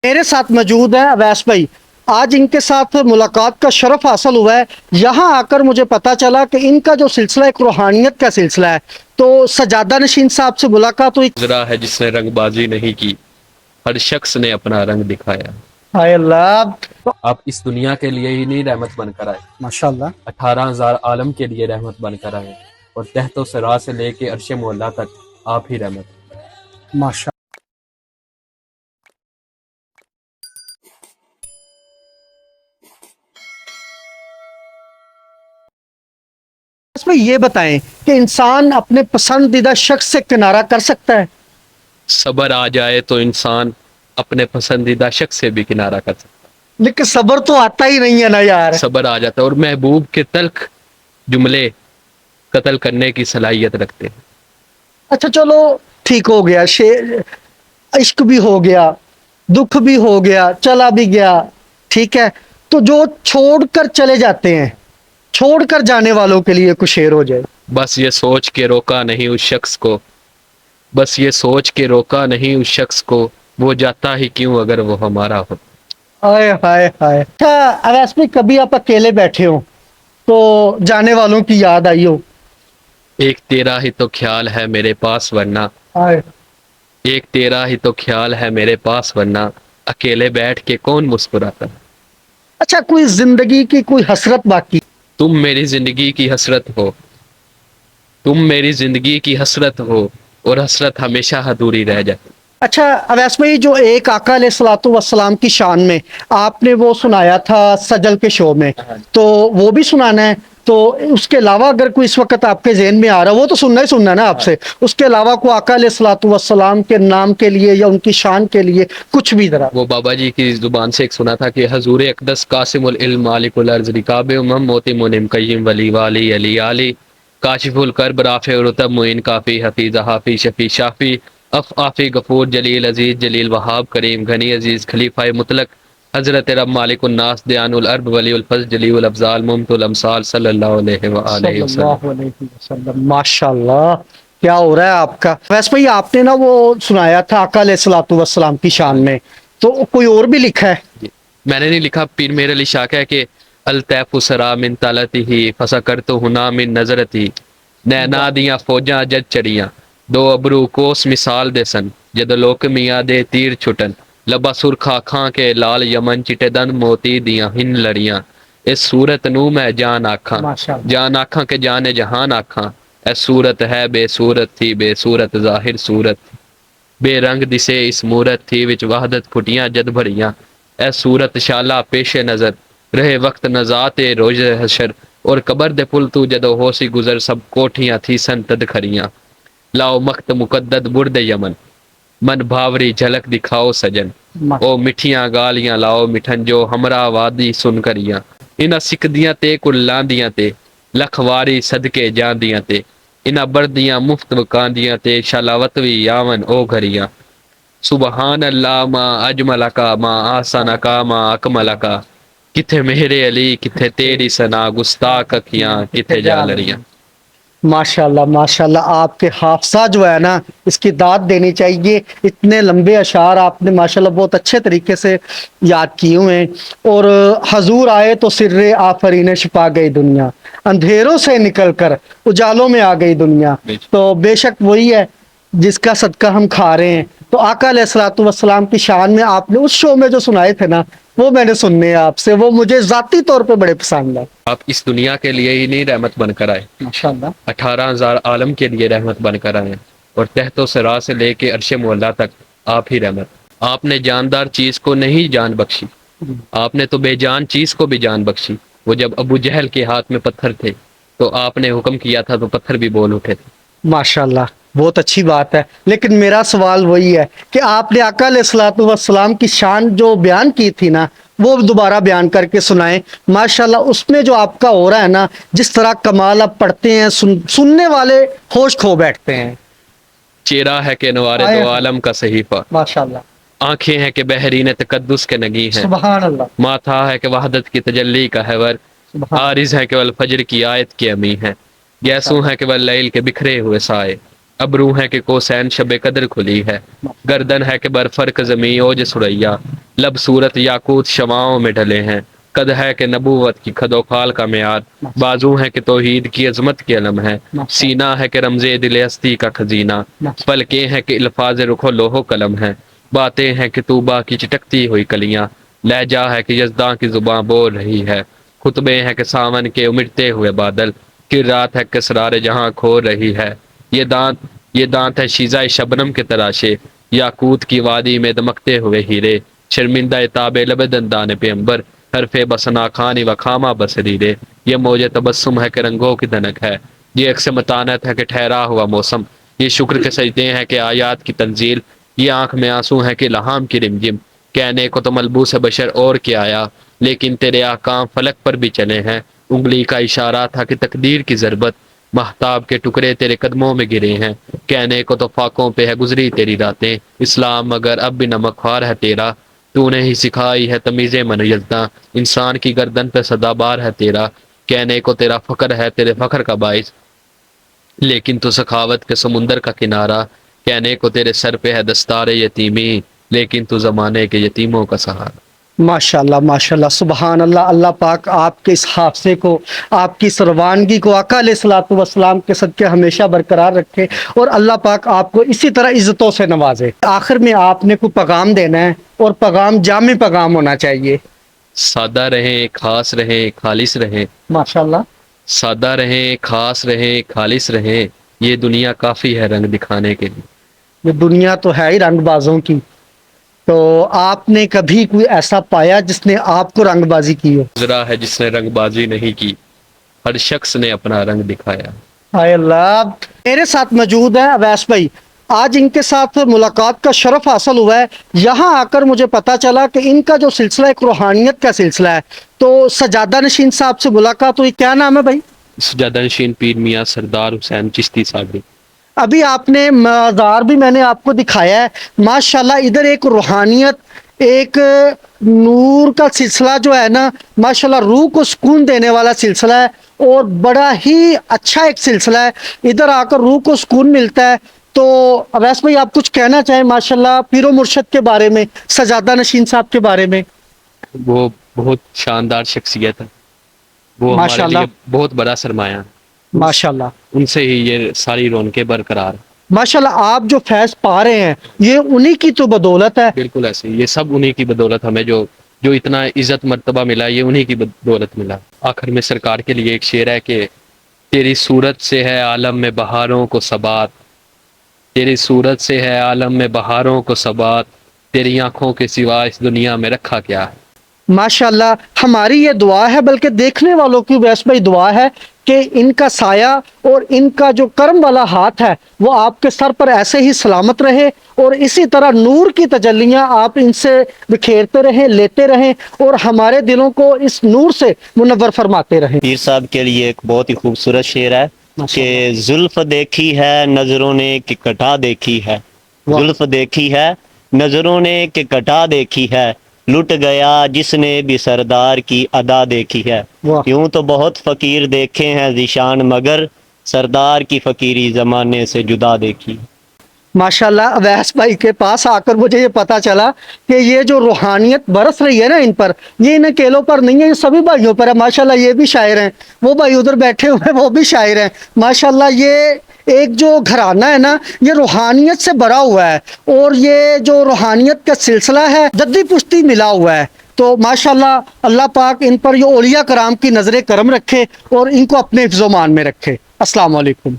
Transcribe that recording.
मेरे साथ मौजूद है अवैस भाई। आज इनके साथ मुलाकात का शरफ हासिल हुआ है। यहाँ आकर मुझे पता चला कि इनका जो सिलसिला एक रूहानियत का सिलसिला है। तो सजादा नशीन साहब से मुलाकात हुई। गुजरा है जिसने रंगबाजी नहीं की, हर शख्स ने अपना रंग दिखाया। हाय अल्लाह। तो आप इस दुनिया के लिए ही नहीं रहमत बनकर आए, माशाल्लाह 18,000 आलम के लिए रहमत बनकर आए, और तहतो सरा से लेके अर्श मोला तक आप ही रहमत। माशा इसमें ये बताएं कि इंसान अपने पसंदीदा शख्स से किनारा कर सकता है। सबर आ जाए तो इंसान अपने पसंदीदा शख्स से भी किनारा कर सकता लेकिन सबर तो आता ही नहीं है ना यार। है। सबर आ जाता है, और महबूब के तल्ख जुमले कत्ल करने की सलाहियत रखते हैं। अच्छा चलो ठीक हो गया, इश्क भी हो गया, दुख भी हो गया, चला भी गया, ठीक है। तो जो छोड़कर चले जाते हैं, छोड़कर जाने वालों के लिए कुछ शेर हो जाए। बस ये सोच के रोका नहीं उस शख्स को, बस ये सोच के रोका नहीं उस शख्स को, वो जाता ही क्यों अगर वो हमारा हो। हाय हाय हाय। अच्छा अवैस भाई, कभी आप अकेले बैठे हो तो जाने वालों की याद आई हो? एक तेरा ही तो ख्याल है मेरे पास वरना, हाय। एक तेरा ही तो ख्याल है मेरे पास वरना, अकेले बैठ के कौन मुस्कुराता। अच्छा कोई जिंदगी की कोई हसरत बाकी? तुम मेरी जिंदगी की हसरत हो, तुम मेरी जिंदगी की हसरत हो, और हसरत हमेशा अधूरी रह जाती। अच्छा अवैस भाई, जो एक आका अलैहिस्सलातु वस्सलाम की शान में आपने वो सुनाया था सजल के शो में, तो वो भी सुनाना है। तो उसके अलावा अगर कोई इस वक्त आपके ज़हन में आ रहा है, वो तो सुनना है ना आपसे। उसके अलावा कोई आका अलैहिस्सलातु वस्सलाम के नाम के लिए या उनकी शान के लिए कुछ भी जरा। वो बाबा जी की जुबान से एक सुना था कि हजूर अकदस कासिमुल इल्म मालिकुल अर्ज़ रिकाब उमम मोती मुनिम कय्यिम वली वाली अली आली काशिफुल कर्ब राफे रुतब मुइन काफी हफीज़ हाफी शफी शाफी अफ आफी गफूर जलील अजीज जलील वहाब करीम घनी अजीज खलीफा मुतलक हजरत रब मालिकुन नास दयानुल अरब वलीउल फज़ल जलीउल अफजाल मुमतुल अमसाल सल्लल्लाहु अलैहि व आलिहि वसल्लम। सल्लल्लाहु अलैहि वसल्लम। माशाल्लाह, क्या हो रहा है आपका। वैसे भाई आपने ना वो सुनाया था आका अलैहिस्सलातु वस्सलाम की शान में, तो कोई और भी लिखा है? मैंने नहीं लिखा, पीर मेरे अली शाह है कि अलतैफु सरा मिन तलती फसा कर तो हुना मिन नजरती, नैना दियां फौजां जद चढ़ियां, दो अबरू कोस मिसाल दे सन, जद लोक मियां दे तीर छुटन, लबा सुरखा खां के लाल यमन चिटे दन मोती दियां हिन लड़ियां, इस सूरत नू मैं जान आखां, माशाल्लाह। जान आखां के जाने जहान आखां, ए सूरत है बेसूरत थी बेसूरत जाहिर सूरत, बेरंग दिसे इस मूरत थी विच वहदत फुटियां जद भरियां, ए सूरत शाला पेशे नजर रहे वक्त नजाते रोज हशर, और कबर दे पुल तू जदो होसी गुजर सब कोठियां थी सन तद खरियां, लाओ मख्त मुकद्दद बुरदे यमन मन भावरी झलक दिखाओ सजन, ओ मिठियां गालियां लाओ मिठन जो हमरा वादी सुन करियां, इना सिकदियां ते कुल्लांदियां ते लखवारी सदके जांदियां ते, इना बरदियां मुफ्त वकांदियां ते शलावत भी यावन ओ घरियां, सुबहान अल्लाह मा अजमलका मा आसनका मा अकमलका, किथे मेरे अली किथे तेरी सना गुस्ताख अखियां किथे जा लड़ियां। माशाल्लाह माशाल्लाह, आपके हाफसा जो है ना, इसकी दाद देनी चाहिए। इतने लंबे अशार आपने माशाल्लाह बहुत अच्छे तरीके से याद किए हुए हैं। और हजूर आए तो सिर्रे आफरीन छिपा गई दुनिया, अंधेरों से निकलकर उजालों में आ गई दुनिया। तो बेशक वही है जिसका सदका हम खा रहे हैं। तो आका अलैहिस्सलातु वस्सलाम की शान में आपने उस शो में जो सुनाए थे ना, वो मैंने सुनने हैं आपसे, वो मुझे जाती तौर पे बड़े पसंद है। आप इस दुनिया के लिए ही नहीं रहमत बनकर आए, माशाल्लाह 18,000 आलम के लिए रहमत बनकर आए, और तहतो सरा से लेके अर्श मोला तक आप ही रहमत। आपने जानदार चीज को नहीं जान बख्शी, आपने तो बेजान चीज को भी जान बख्शी। वो जब अबू जहल के हाथ में पत्थर थे तो आपने हुक्म किया था तो पत्थर भी बोल उठे थे। माशाल्लाह, बहुत अच्छी बात है। लेकिन मेरा सवाल वही है कि आपने आका अलैहिस्सलातु वस्सलाम की शान जो बयान की थी ना, वो दोबारा बयान करके सुनाएं। माशाल्लाह, उसमें जो आपका हो रहा है ना, जिस तरह कमाल आप पढ़ते हैं, सुनने वाले होश खो बैठते हैं। चेहरा है कि नवारे दो आलम का सहीफा, माशाल्लाह, आंखें हैं कि बहरीन तकद्दुस के नगी हैं, सुभान अल्लाह, माथा है कि वहदत की तजल्ली का हैवर, आरिज है केवल फजर की आयत की अमी है, गैसू है केवल लैल के बिखरे हुए साए, ابرو ہے کہ کوسین شب قدر کھلی ہے، گردن ہے کہ برفرق زمیں اوج سریا، لب صورت یاقوت شماؤں میں ڈھلے ہیں، قد ہے کہ نبوت کی خد و خال کا میعاد، بازو ہے کہ توحید کی عظمت کے علم ہے، سینہ ہے کہ رمز دل ہستی کا خزینہ، پلکیں ہیں کہ الفاظ رخ و لوح و قلم ہے، باتیں ہیں کہ طوبا کی چٹکتی ہوئی کلیاں، لہجہ ہے کہ یزداں کی زباں بول رہی ہے، خطبے ہیں کہ ساون کے امٹتے ہوئے بادل، کہ رات ہے کہ اسرار جہاں کھو رہی ہے، یہ دانت ہے شیزہ شبنم کے تراشے، یاقوت کی وادی میں دمکتے ہوئے ہیرے، شرمندہ تاب لب دندان پیمبر، حرف بسنا خانی و خامہ بصریرے، یہ موج تبسم ہے کہ رنگوں کی دنک ہے، یہ عکس متانت ہے کہ ٹھہرا ہوا موسم، یہ شکر کے سجدے ہیں کہ آیات کی تنزیل، یہ آنکھ میں آنسو ہے کہ لہام کی رمجم، کہنے کو تو ملبوس بشر اور کیا آیا، لیکن تیرے احکام فلک پر بھی چلے ہیں، انگلی کا اشارہ تھا کہ تقدیر کی ضربت، مہتاب کے ٹکڑے تیرے قدموں میں گرے ہیں، کہنے کو تو فاقوں پہ ہے گزری تیری راتیں، اسلام مگر اب بھی نمک خوار ہے تیرا، تو نے ہی سکھائی ہے تمیز من یزداں، انسان کی گردن پہ سدا بار ہے تیرا، کہنے کو تیرا فخر ہے تیرے فخر کا باعث، لیکن تو سخاوت کے سمندر کا کنارہ، کہنے کو تیرے سر پہ ہے دستار یتیمی، لیکن تو زمانے کے یتیموں کا سہارا۔ ماشاء اللہ سبحان اللہ۔ اللہ پاک آپ کے اس حافظے کو، آپ کی اس روانگی کو آقا علیہ الصلوۃ والسلام کے صدقے ہمیشہ برقرار رکھے، اور اللہ پاک آپ کو اسی طرح عزتوں سے نوازے۔ آخر میں آپ نے کوئی پیغام دینا ہے، اور پیغام جامع پیغام ہونا چاہیے۔ سادہ رہیں، خاص رہیں، خالص رہیں، ماشاءاللہ۔ سادہ رہیں، خاص رہیں، خالص رہیں، یہ دنیا کافی ہے رنگ دکھانے کے لیے۔ یہ دنیا تو ہے ہی رنگ بازوں کی، تو آپ نے کبھی کوئی ایسا پایا جس نے آپ کو رنگ بازی کی ہو؟ ذرا ہے جس نے رنگ بازی نہیں کی، ہر شخص نے اپنا رنگ دکھایا۔ ہائے اللہ، میرے ساتھ موجود ہیں اویس بھائی۔ آج ان کے ساتھ ملاقات کا شرف حاصل ہوا ہے۔ یہاں آ کر مجھے پتا چلا کہ ان کا جو سلسلہ ایک روحانیت کا سلسلہ ہے، تو سجادہ نشین صاحب سے ملاقات ہوئی۔ کیا نام ہے بھائی؟ سجادہ نشین پیر میاں سردار حسین چشتی صاحب۔ ابھی آپ نے مزار بھی میں نے آپ کو دکھایا ہے، ماشاءاللہ ادھر ایک روحانیت، ایک نور کا سلسلہ جو ہے نا، ماشاءاللہ روح کو سکون دینے والا سلسلہ ہے، اور بڑا ہی اچھا ایک سلسلہ ہے۔ ادھر آ کر روح کو سکون ملتا ہے۔ تو اویس بھائی آپ کچھ کہنا چاہیں ماشاءاللہ پیر و مرشد کے بارے میں، سجادہ نشین صاحب کے بارے میں؟ وہ بہت شاندار شخصیت ہے، وہ ہمارے ماشاءاللہ لیے بہت بڑا سرمایہ ہے، ماشاءاللہ ان سے ہی یہ ساری رونقیں برقرار ہیں۔ ماشاءاللہ آپ جو فیض پا رہے ہیں یہ انہی کی تو بدولت ہے۔ بالکل ایسے، یہ سب انہی کی بدولت، ہمیں جو اتنا عزت مرتبہ ملا، یہ انہی کی بدولت ملا۔ آخر میں سرکار کے لیے ایک شعر ہے کہ تیری صورت سے ہے عالم میں بہاروں کو ثبات، تیری صورت سے ہے عالم میں بہاروں کو ثبات، تیری آنکھوں کے سوا اس دنیا میں رکھا کیا ہے۔ ماشاءاللہ ہماری یہ دعا ہے، بلکہ دیکھنے والوں کی ویس بھائی دعا ہے کہ ان کا سایہ اور ان کا جو کرم والا ہاتھ ہے وہ آپ کے سر پر ایسے ہی سلامت رہے، اور اسی طرح نور کی تجلیاں آپ ان سے بکھیرتے رہیں، لیتے رہیں، اور ہمارے دلوں کو اس نور سے منور فرماتے رہیں۔ پیر صاحب کے لیے ایک بہت ہی خوبصورت شعر ہے کہ زلف دیکھی ہے نظروں نے کہ کٹا دیکھی ہے، زلف دیکھی ہے نظروں نے کہ کٹا دیکھی ہے، لٹ گیا جس نے بھی سردار کی ادا دیکھی ہے، یوں تو بہت فقیر دیکھے ہیں ذیشان مگر سردار کی فقیری زمانے سے جدا دیکھی۔ ماشاءاللہ اویس بھائی کے پاس آ کر مجھے یہ پتا چلا کہ یہ جو روحانیت برس رہی ہے نا ان پر، یہ ان اکیلوں پر نہیں ہے، یہ سبھی بھائیوں پر ہے۔ ماشاءاللہ یہ بھی شاعر ہیں، وہ بھائی ادھر بیٹھے ہوئے وہ بھی شاعر ہیں۔ ماشاءاللہ یہ ایک جو گھرانہ ہے نا، یہ روحانیت سے بھرا ہوا ہے، اور یہ جو روحانیت کا سلسلہ ہے جدی پشتی ملا ہوا ہے۔ تو ماشاءاللہ اللہ پاک ان پر یہ اولیاء کرام کی نظر کرم رکھے، اور ان کو اپنے حفظ و مان میں رکھے۔ السلام علیکم۔